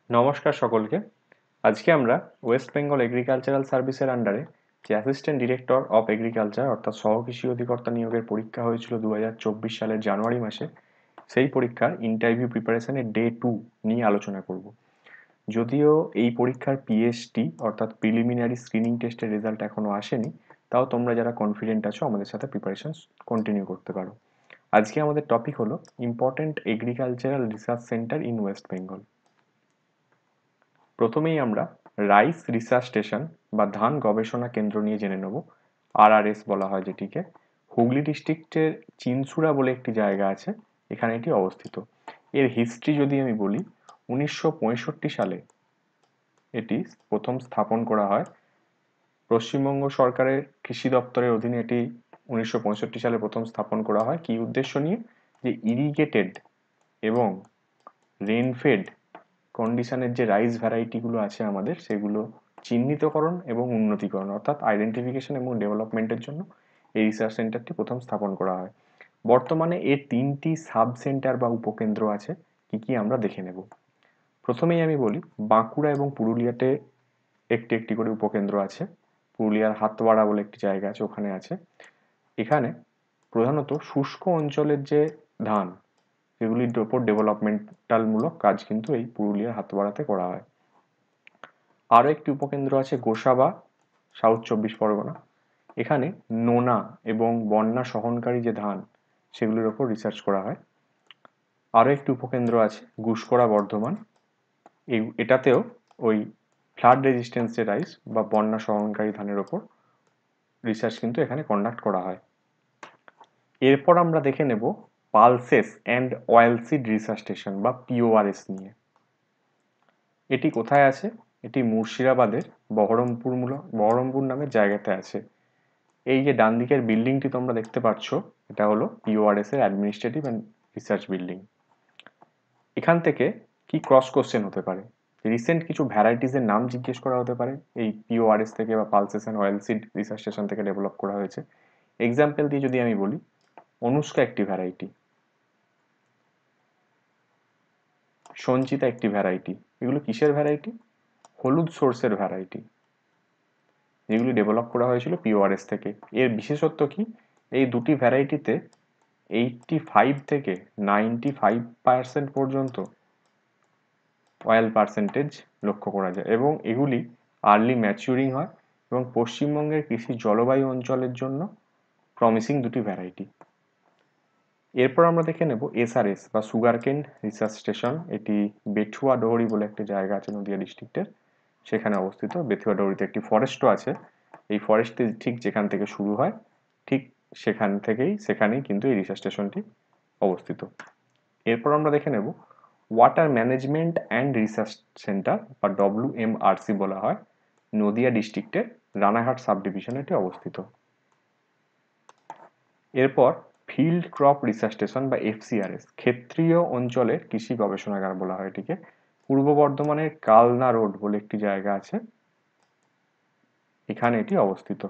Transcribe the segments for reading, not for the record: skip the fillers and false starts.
নমস্কার সকলকে। আজকে আমরা ওয়েস্ট বেঙ্গল এগ্রিকালচারাল সার্ভিসের আন্ডারে যে অ্যাসিস্ট্যান্ট ডিরেক্টর অফ এগ্রিকালচার অর্থাৎ সহকৃষি অধিকর্তা নিয়োগের পরীক্ষা হয়েছিল 2024 সালের জানুয়ারি মাসে, সেই পরীক্ষার ইন্টারভিউ প্রিপারেশনের ডে 2 নিয়ে আলোচনা করব। যদিও এই পরীক্ষার পিএসটি অর্থাৎ প্রিলিমিনারি স্ক্রিনিং টেস্টের রেজাল্ট এখনো আসেনি, তাও তোমরা যারা কনফিডেন্ট আছো আমাদের সাথে প্রিপারেশন কন্টিনিউ করতে পারো। আজকে আমাদের টপিক হলো important agricultural research centre in West Bengal. প্রথমেই আমরা রাইস রিসার্চ স্টেশন বা ধান গবেষণা কেন্দ্র নিয়ে জেনে নেব। আরআরএস বলা হয় যেটিকে। হুগলি ডিস্ট্রিক্টের চিনসুরা বলে একটি জায়গা আছে, এখানে এটি অবস্থিত। এর হিস্ট্রি যদি আমি বলি, 1965 সালে এটি প্রথম স্থাপন করা হয়। পশ্চিমবঙ্গ সরকারের কৃষি দপ্তরের অধীনে এটি 1965 সালে প্রথম স্থাপন করা হয়। কি উদ্দেশ্য নিয়ে? যে ইরিগেটেড এবং রেনফেড কন্ডিশনের যে রাইস ভ্যারাইটিগুলো আছে আমাদের, সেগুলো চিহ্নিতকরণ এবং উন্নতিকরণ অর্থাৎ আইডেন্টিফিকেশন এবং ডেভেলপমেন্টের জন্য এই রিসার্চ সেন্টারটি প্রথম স্থাপন করা হয়। বর্তমানে এর 3টি সাব সেন্টার বা উপকেন্দ্র আছে। কি কি আমরা দেখে নেব। প্রথমেই আমি বলি, বাঁকুড়া এবং পুরুলিয়াতে একটি একটি করে উপকেন্দ্র আছে। পুরুলিয়ার হাতওয়াড়া বলে একটি জায়গা আছে, ওখানে আছে। এখানে প্রধানত শুষ্ক অঞ্চলের যে ধান, সেগুলির ওপর ডেভেলপমেন্টাল মূলক কাজ কিন্তু এই পুরুলিয়ার হাতওয়াড়াতে করা হয়। আরও একটি উপকেন্দ্র আছে গোসাবা, সাউথ 24 পরগনা। এখানে নোনা এবং বন্যা সহনকারী যে ধান, সেগুলির ওপর রিসার্চ করা হয়। আরও একটি উপকেন্দ্র আছে গুসকরা, বর্ধমান। এটাতেও ওই ফ্লাড রেজিস্ট্যান্স যে রাইস বা বন্যা সহনকারী ধানের ওপর রিসার্চ কিন্তু এখানে কন্ডাক্ট করা হয়। এরপর আমরা দেখে নেব পালসেস অ্যান্ড অয়েলসিড রিসার্চ স্টেশন বা পিওআরএস নিয়ে। এটি কোথায় আছে? এটি মুর্শিদাবাদের বহরমপুর নামের জায়গাতে আছে। এই যে ডান দিকের বিল্ডিংটি তোমরা দেখতে পাচ্ছ, এটা হলো পিওআরএস এর অ্যাডমিনিস্ট্রেটিভ অ্যান্ড রিসার্চ বিল্ডিং। এখান থেকে কি ক্রস কোশ্চেন হতে পারে? রিসেন্ট কিছু ভ্যারাইটিসের নাম জিজ্ঞেস করা হতে পারে, এই পিওআরএস থেকে বা পালসেস অ্যান্ড অয়েলসিড রিসার্চ স্টেশন থেকে ডেভেলপ করা হয়েছে। এক্সাম্পল দিয়ে যদি আমি বলি, অনুষ্কা একটি ভ্যারাইটি, সঞ্চিতা একটি ভ্যারাইটি। এগুলো কিসের ভ্যারাইটি? হলুদ সোর্সের ভ্যারাইটি, যেগুলি ডেভেলপ করা হয়েছিল পিওআরএস থেকে। এর বিশেষত্ব কি? এই দুটি ভ্যারাইটিতে 85 থেকে 95% পর্যন্ত অয়েল পার্সেন্টেজ লক্ষ্য করা যায় এবং এগুলি আর্লি ম্যাচিউরিং হয় এবং পশ্চিমবঙ্গের কৃষি জলবায়ু অঞ্চলের জন্য প্রমিসিং দুটি ভ্যারাইটি। এরপর আমরা দেখে নেব এসআরএস বা সুগারকেন রিসার্চ স্টেশন। এটি বেথুয়া ডহরি বলে একটা জায়গা আছে নদিয়া ডিস্ট্রিক্টের, সেখানে অবস্থিত। বেথুয়া ডহরিতে একটি ফরেস্টও আছে। এই ফরেস্টে ঠিক যেখান থেকে শুরু হয়, ঠিক সেখানেই কিন্তু এই রিসার্চ স্টেশনটি অবস্থিত। এরপর আমরা দেখে নেব water management and research centre বা WMRC বলা হয়, নদিয়া ডিস্ট্রিক্টের রানাঘাট সাব ডিভিশনে এটি অবস্থিত। এরপর ফিল্ড ক্রপ রিসার্চ স্টেশন বা FCRS, ক্ষেত্রীয় অঞ্চলের কৃষি গবেষণাগার বলা হয় এটিকে। পূর্ব বর্ধমানের কালনা রোড বলে একটি জায়গা আছে, এখানে এটি অবস্থিত।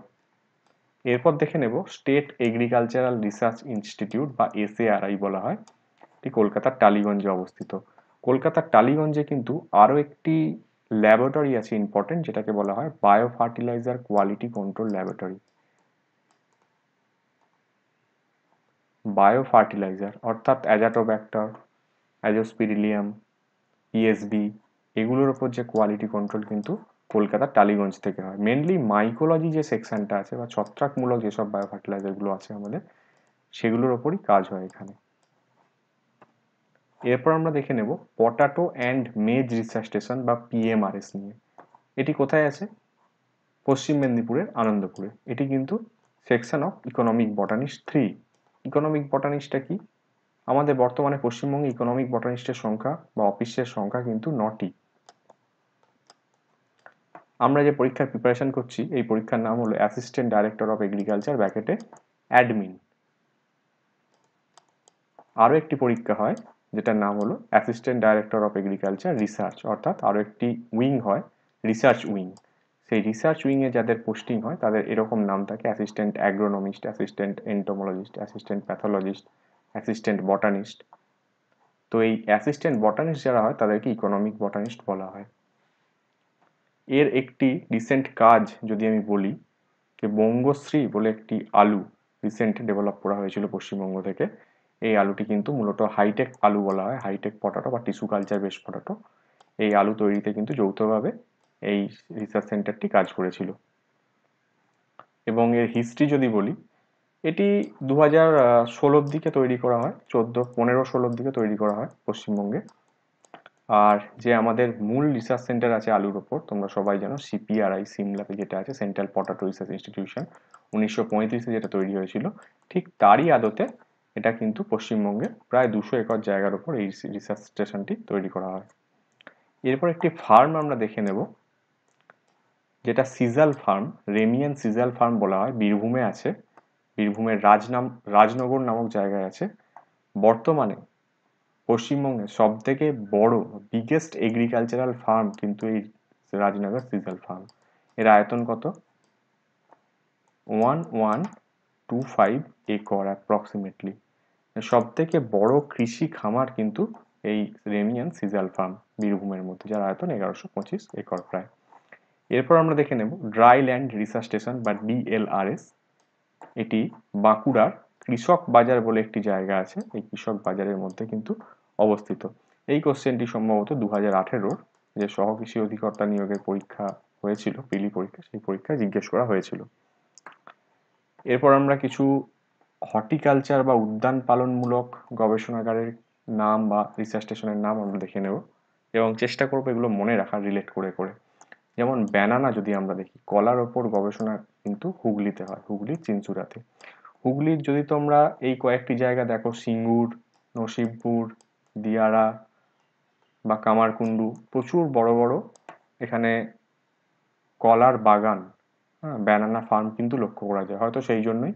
এরপর দেখে নেব স্টেট এগ্রিকালচারাল রিসার্চ ইনস্টিটিউট বা SARI বলা হয়, এটি কলকাতার টালিগঞ্জে অবস্থিত। কলকাতার টালিগঞ্জে কিন্তু আরও একটি ল্যাবরেটরি আছে ইম্পর্টেন্ট, যেটাকে বলা হয় bio fertiliser quality control laboratory. Bio fertiliser অর্থাৎ অ্যাজাটোব্যাক্টর, অ্যাজোস্পিরিলিয়াম, ESB, এগুলোর ওপর যে কোয়ালিটি কন্ট্রোল কিন্তু কলকাতার টালিগঞ্জ থেকে হয়। মেনলি মাইকোলজি যে সেকশনটা আছে বা ছত্রাকমূলক যেসব বায়ো ফার্টিলাইজারগুলো আছে আমাদের, সেগুলোর ওপরই কাজ হয় এখানে। এরপর আমরা দেখে নেব potato and maize research station বা PMRS নিয়ে। এটি কোথায় আছে? পশ্চিম মেদিনীপুরের আনন্দপুরে। এটি কিন্তু section of economic botanist 3। Economic বটানিস্টটা কি? আমাদের বর্তমানে পশ্চিমবঙ্গে ইকোনমিক বটানিস্টের সংখ্যা বা অফিসের সংখ্যা কিন্তু 9টি। আমরা যে পরীক্ষার প্রিপারেশন করছি, এই পরীক্ষার নাম হলো অ্যাসিস্ট্যান্ট ডাইরেক্টর অফ এগ্রিকালচার ব্র্যাকেটে অ্যাডমিন। আরও একটি পরীক্ষা হয় যেটার নাম হলো assistant director of agriculture research, অর্থাৎ আরও একটি উইং হয়, রিসার্চ উইং। সেই রিসার্চ উইংয়ে যাদের পোস্টিং হয় তাদের এরকম নাম থাকে: assistant agronomist, assistant entomologist, assistant pathologist, assistant botanist. তো এই অ্যাসিস্ট্যান্ট বটানিস্ট যারা হয় তাদেরকে ইকোনমিক বটানিস্ট বলা হয়। এর একটি রিসেন্ট কাজ যদি আমি বলি, যে বঙ্গশ্রী বলে একটি আলু রিসেন্ট ডেভেলপ করা হয়েছিল পশ্চিমবঙ্গ থেকে। এই আলুটি কিন্তু মূলত হাইটেক আলু বলা হয়, হাইটেক পটাটো বা টিস্যু কালচার বেস পটাটো। এই আলু তৈরিতে কিন্তু যৌথভাবে এই রিসার্চ সেন্টারটি কাজ করেছিল। এবং এর হিস্ট্রি যদি বলি, এটি 2016 দিকে তৈরি করা হয়, 15-16 দিকে তৈরি করা হয় পশ্চিমবঙ্গে। আর যে আমাদের মূল রিসার্চ সেন্টার আছে আলুর ওপর, তোমরা সবাই জানো সিপিআরআই সিমলাতে যেটা আছে, সেন্ট্রাল পটাটো রিসার্চ ইনস্টিটিউশন, 1935-এ যেটা তৈরি হয়েছিল, ঠিক তারই আদতে এটা কিন্তু পশ্চিমবঙ্গে প্রায় 200 একর জায়গার উপর এই রিসার্চ স্টেশনটি তৈরি করা হয়। এরপর একটি ফার্ম আমরা দেখে নেব, যেটা সিজাল ফার্ম, রেমিয়ান সিজাল ফার্ম বলা হয়, বীরভূমে আছে। বীরভূমের রাজনগর নামক জায়গায় আছে। বর্তমানে পশ্চিমবঙ্গের সব থেকে বড় বিগেস্ট এগ্রিকালচারাল ফার্ম কিন্তু এই রাজনগর সিজাল ফার্ম। এর আয়তন কত? 1125 একর অ্যাপ্রক্সিমেটলি। সব থেকে বড় কৃষি খামার কিন্তু এই রেমিয়ান সিজাল ফার্ম বীরভূমের মধ্যে, যার আয়তন 1125 একর প্রায়। এরপর আমরা দেখে নেব ড্রাই ল্যান্ড রিসার্চ স্টেশন বা ডিএলআরএস। এটি বাঁকুড়ার কৃষক বাজার বলে একটি জায়গা আছে, এই কৃষক বাজারের মধ্যে কিন্তু অবস্থিত। এই কোশ্চেনটি সম্ভবত 2018-র যে সহ কৃষি অধিকর্তা নিয়োগের পরীক্ষা হয়েছিল, পিলি পরীক্ষা, সেই পরীক্ষায় জিজ্ঞেস করা হয়েছিল। এরপর আমরা কিছু হর্টিকালচার বা উদ্যান পালনমূলক গবেষণাগারের নাম বা রিসার্চ স্টেশনের নাম আমরা দেখে নেব এবং চেষ্টা করবো এগুলো মনে রাখার রিলেট করে করে। যেমন ব্যানানা যদি আমরা দেখি, কলার ওপর গবেষণা কিন্তু হুগলিতে হয়, হুগলির চিনচুরাতে। হুগলির যদি তোমরা এই কয়েকটি জায়গা দেখো, সিঙ্গুর, নসিবপুর, দিয়ারা বা কামারকুণ্ডু, প্রচুর বড় বড় এখানে কলার বাগান, হ্যাঁ, ব্যানানা ফার্ম কিন্তু লক্ষ্য করা যায়। হয়তো সেই জন্যই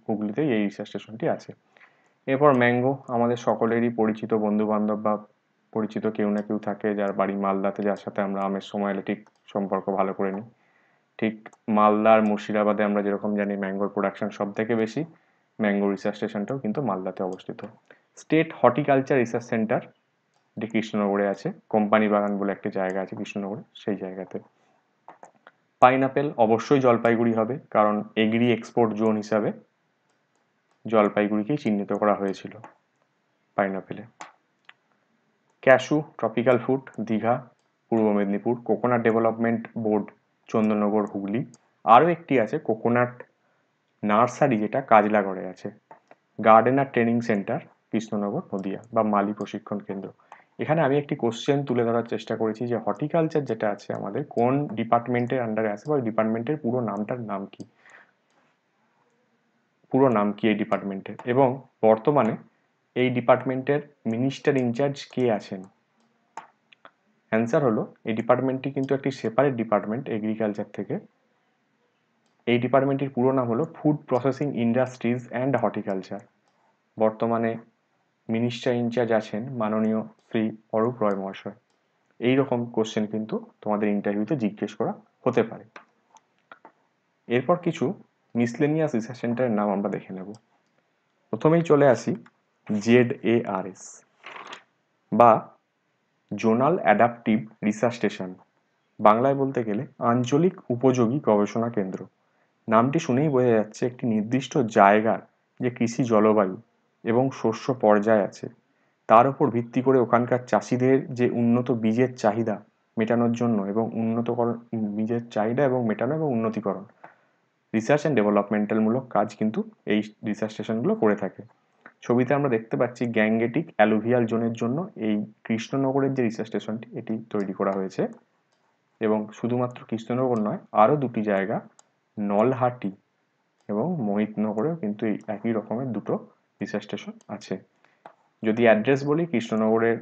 হুগলিতেই এই রিসার্চ স্টেশনটি আছে। এরপর ম্যাঙ্গো, আমাদের সকলেরই পরিচিত বন্ধু বান্ধব বা পরিচিত কেউ না কেউ থাকে যার বাড়ি মালদাতে, যার সাথে আমরা আমের সময় এলে ঠিক সম্পর্ক ভালো করে নিই। ঠিক মালদার মুর্শিদাবাদে আমরা যেরকম জানি ম্যাঙ্গোর প্রোডাকশন সব থেকে বেশি, ম্যাঙ্গো রিসার্চ স্টেশনটাও কিন্তু মালদাতে অবস্থিত। স্টেট হর্টিকালচার রিসার্চ সেন্টার, এটি কৃষ্ণনগরে আছে। কোম্পানি বাগান বলে একটি জায়গা আছে কৃষ্ণনগরে, সেই জায়গাতে। পাইনাপেল অবশ্যই জলপাইগুড়ি হবে, কারণ এগ্রি এক্সপোর্ট জোন হিসাবে জলপাইগুড়িকেই চিহ্নিত করা হয়েছিল পাইনাপেলে। ক্যাশু ট্রপিক্যাল ফ্রুট, দীঘা, পূর্ব Medinipur. Coconut development board, Chandannagar, Hooghly. আরও একটি আছে কোকোনাট নার্সারি, যেটা কাজলাগড়ে আছে। Gardener training centre, Krishnanagar, Nadia বা মালি প্রশিক্ষণ কেন্দ্র। এখানে আমি একটি কোশ্চেন তুলে ধরার চেষ্টা করেছি যে হর্টিকালচার যেটা আছে আমাদের কোন ডিপার্টমেন্টের আন্ডারে আছে বা ওই ডিপার্টমেন্টের পুরো নামটার নাম কি, পুরো নাম কি এই ডিপার্টমেন্টের, এবং বর্তমানে এই ডিপার্টমেন্টের মিনিস্টার ইনচার্জ কে আছেন। অ্যান্সার হলো, এই ডিপার্টমেন্টটি কিন্তু একটি সেপারেট ডিপার্টমেন্ট এগ্রিকালচার থেকে। এই ডিপার্টমেন্টটির পুরো নাম হলো food processing industries and horticulture. বর্তমানে মিনিস্টার ইনচার্জ আছেন মাননীয় শ্রী অরূপ রয় মহাশয়। এইরকম কোশ্চেন কিন্তু তোমাদের ইন্টারভিউতে জিজ্ঞেস করা হতে পারে। এরপর কিছু মিসলেনিয়াস রিসার্চ সেন্টারের নাম আমরা দেখে নেব। প্রথমেই চলে আসি ZARS বা জোনাল অ্যাডাপটিভ রিসার্চ স্টেশন, বাংলায় বলতে গেলে আঞ্চলিক উপযোগী গবেষণা কেন্দ্র। নামটি শুনেই বোঝা যাচ্ছে একটি নির্দিষ্ট জায়গার যে কৃষি জলবায়ু এবং শস্য পর্যায় আছে, তার উপর ভিত্তি করে ওখানকার চাষিদের যে উন্নত বীজের চাহিদা মেটানোর জন্য এবং বীজের চাহিদা এবং মেটানো এবং উন্নতিকরণ, রিসার্চ অ্যান্ড ডেভেলপমেন্টালমূলক কাজ কিন্তু এই রিসার্চ স্টেশনগুলো করে থাকে। ছবিতে আমরা দেখতে পাচ্ছি গ্যাংগেটিক অ্যালুভিয়াল জোনের জন্য এই কৃষ্ণনগরের যে রিসার্চ স্টেশনটি এটি তৈরি করা হয়েছে। এবং শুধুমাত্র কৃষ্ণনগর নয়, আরও দুটি জায়গা নলহাটি এবং মোহিতনগরেও কিন্তু এই একই রকমের দুটো রিসার্চ স্টেশন আছে। যদি অ্যাড্রেস বলি, কৃষ্ণনগরের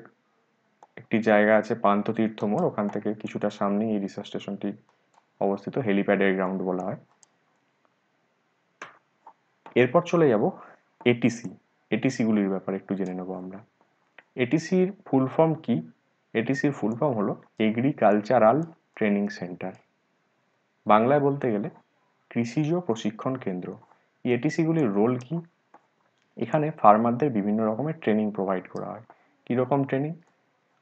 একটি জায়গা আছে পান্থতীর্থ মোড়, ওখান থেকে কিছুটা সামনেই এই রিসার্চ স্টেশনটি অবস্থিত, হেলিপ্যাডের গ্রাউন্ড বলা হয়। এরপর চলে যাব এটিসি। এটিসিগুলির ব্যাপারে একটু জেনে নেব আমরা। এটিসির ফুল ফর্ম কি? এটিসির ফুল ফর্ম হলো এগ্রিকালচারাল ট্রেনিং সেন্টার, বাংলায় বলতে গেলে কৃষিজ প্রশিক্ষণ কেন্দ্র। এই এটিসিগুলির রোল কি? এখানে ফার্মারদের বিভিন্ন রকমের ট্রেনিং প্রোভাইড করা হয়। কীরকম ট্রেনিং?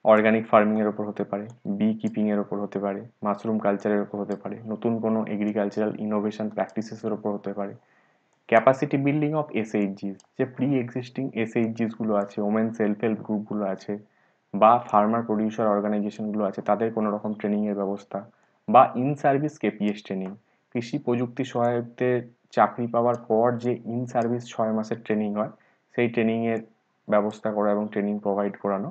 অর্গানিক ফার্মিংয়ের ওপর হতে পারে, বি কিপিংয়ের ওপর হতে পারে, মাশরুম কালচারের ওপর হতে পারে, নতুন কোনো এগ্রিকালচারাল ইনোভেশন প্র্যাকটিসেসের ওপর হতে পারে, ক্যাপাসিটি বিল্ডিং অফ এসএইচজিস, যে প্রি এক্সিস্টিং এসএইচজিসগুলো আছে, ওমেন সেলফ হেল্প গ্রুপগুলো আছে, বা ফার্মার প্রডিউসার অর্গানাইজেশনগুলো আছে, তাদের কোনো রকম ট্রেনিংয়ের ব্যবস্থা, বা ইন সার্ভিস কেপিএস ট্রেনিং, কৃষি প্রযুক্তি সহায়কদের চাকরি পাওয়ার পর যে ইন সার্ভিস 6 মাসের ট্রেনিং হয়, সেই ট্রেনিংয়ের ব্যবস্থা করা এবং ট্রেনিং প্রোভাইড করানো,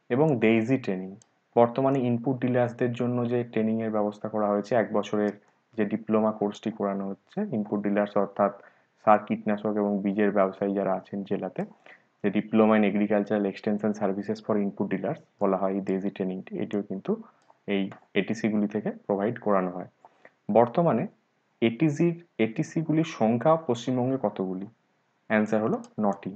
এবং ডেইজি ট্রেনিং, বর্তমানে ইনপুট ডিলার্সদের জন্য যে ট্রেনিংয়ের ব্যবস্থা করা হয়েছে, 1 বছরের যে ডিপ্লোমা কোর্সটি করানো হচ্ছে ইনপুট ডিলার্স অর্থাৎ সার, কীটনাশক এবং বীজের ব্যবসায়ী যারা আছেন জেলাতে, যে diploma in agricultural extension services for input dealers বলা হয় এই ডেইজি ট্রেনিংটি, এটিও কিন্তু এই এটিসিগুলি থেকে প্রোভাইড করানো হয়। বর্তমানে এটিসিগুলির সংখ্যা পশ্চিমবঙ্গে কতগুলি? অ্যান্সার হলো 9টি।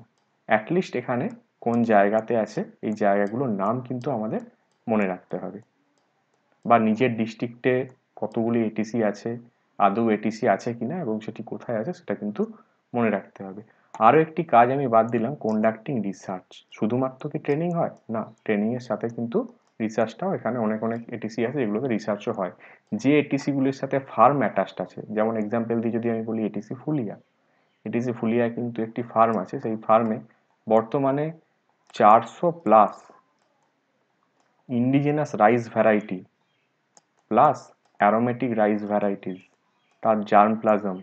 অ্যাটলিস্ট এখানে কোন জায়গাতে আছে এই জায়গাগুলোর নাম কিন্তু আমাদের মনে রাখতে হবে, বা নিজের ডিস্ট্রিক্টে কতগুলি এটিসি আছে, আদৌ এটিসি আছে কিনা এবং সেটি কোথায় আছে সেটা কিন্তু মনে রাখতে হবে। আরও একটি কাজ আমি বাদ দিলাম, কন্ডাক্টিং রিসার্চ। শুধুমাত্র কি ট্রেনিং হয়? না, ট্রেনিংয়ের সাথে কিন্তু রিসার্চটাও, এখানে অনেক অনেক এটিসি আছে যেগুলোতে রিসার্চও হয়। যে এটিসিগুলির সাথে ফার্ম অ্যাটাচড আছে, যেমন এক্সাম্পল দিয়ে যদি আমি বলি এটিসি ফুলিয়া, এটিসি ফুলিয়ায় কিন্তু একটি ফার্ম আছে, সেই ফার্মে বর্তমানে 400+ indigenous rice variety plus aromatic rice varieties, তার জার্ম প্লাজম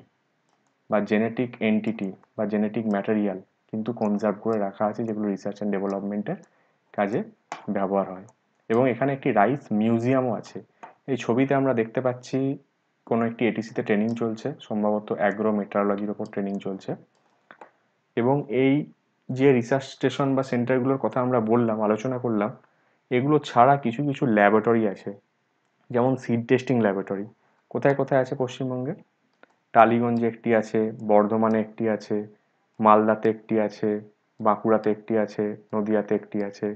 বা জেনেটিক এন্টিটি বা জেনেটিক ম্যাটেরিয়াল কিন্তু কনজার্ভ করে রাখা আছে, যেগুলো রিসার্চ অ্যান্ড ডেভেলপমেন্টের কাজে ব্যবহার হয়। এবং এখানে একটি রাইস মিউজিয়ামও আছে। এই ছবিতে আমরা দেখতে পাচ্ছি কোনো একটি এটিসিতে ট্রেনিং চলছে, সম্ভবত অ্যাগ্রো মেট্রোলজির ওপর ট্রেনিং চলছে। এবং এই যে রিসার্চ স্টেশন বা সেন্টারগুলোর কথা আমরা বললাম, আলোচনা করলাম, এগুলো ছাড়া কিছু কিছু ল্যাবরেটরি আছে, যেমন সিড টেস্টিং ল্যাবরেটরি। কোথায় কোথায় আছে পশ্চিমবঙ্গে? টালিগঞ্জে একটি আছে, বর্ধমানে একটি আছে, মালদাতে একটি আছে, বাঁকুড়াতে একটি আছে, নদিয়াতে একটি আছে।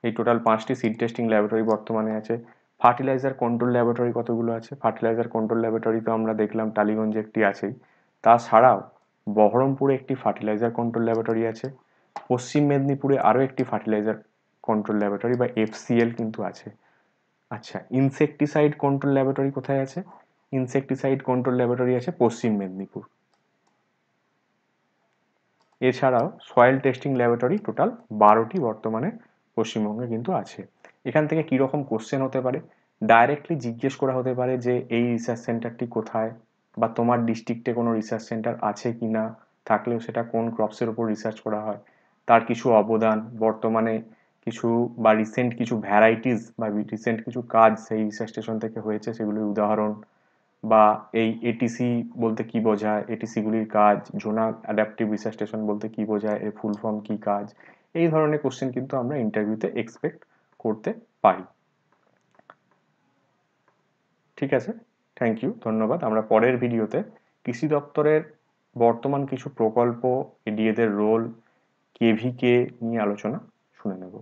এই টোটাল 5টি সিড টেস্টিং ল্যাবরেটরি বর্তমানে আছে। ফার্টিলাইজার কন্ট্রোল ল্যাবরেটরি কতগুলো আছে? ফার্টিলাইজার কন্ট্রোল ল্যাবরেটরি তো আমরা দেখলাম টালিগঞ্জে একটি আছেই, তাছাড়াও বহরমপুরে একটি ফার্টিলাইজার কন্ট্রোল ল্যাবরেটরি আছে, পশ্চিম মেদিনীপুরে আরও একটি ফার্টিলাইজার কন্ট্রোল ল্যাবরেটরি বা এফসিএল কিন্তু আছে। আচ্ছা, ইনসেকটিসাইড কন্ট্রোল ল্যাবরেটরি কোথায় আছে? ইনসেকটিসাইড কন্ট্রোল ল্যাবরেটরি আছে পশ্চিম মেদিনীপুর। এছাড়াও সয়েল টেস্টিং ল্যাবরেটরি টোটাল 12টি বর্তমানে পশ্চিমবঙ্গে কিন্তু আছে। এখান থেকে কীরকম কোশ্চেন হতে পারে? ডাইরেক্টলি জিজ্ঞেস করা হতে পারে যে এই রিসার্চ সেন্টারটি কোথায়, বা তোমার ডিস্ট্রিক্টে কোনো রিসার্চ সেন্টার আছে কি না, থাকলেও সেটা কোন ক্রপসের উপর রিসার্চ করা হয়, তার কিছু অবদান, বর্তমানে কিছু বা রিসেন্ট কিছু ভ্যারাইটিস বা রিসেন্ট কিছু কাজ সেই রিসার্চ স্টেশন থেকে হয়েছে সেগুলির উদাহরণ, বা এই এটিসি বলতে কি বোঝায়, এটিসিগুলির কাজ, জোনাল অ্যাডাপটিভ রিসার্চ স্টেশন বলতে কি বোঝায়, এর ফুল ফর্ম কি কাজ, এই ধরনের কোশ্চেন কিন্তু আমরা ইন্টারভিউতে এক্সপেক্ট করতে পারি। ঠিক আছে, থ্যাংক ইউ, ধন্যবাদ। আমরা পরের ভিডিওতে কৃষি দপ্তরের বর্তমান কিছু প্রকল্প, এডিএদের রোল, কেভিকে নিয়ে আলোচনা শুনে নেব।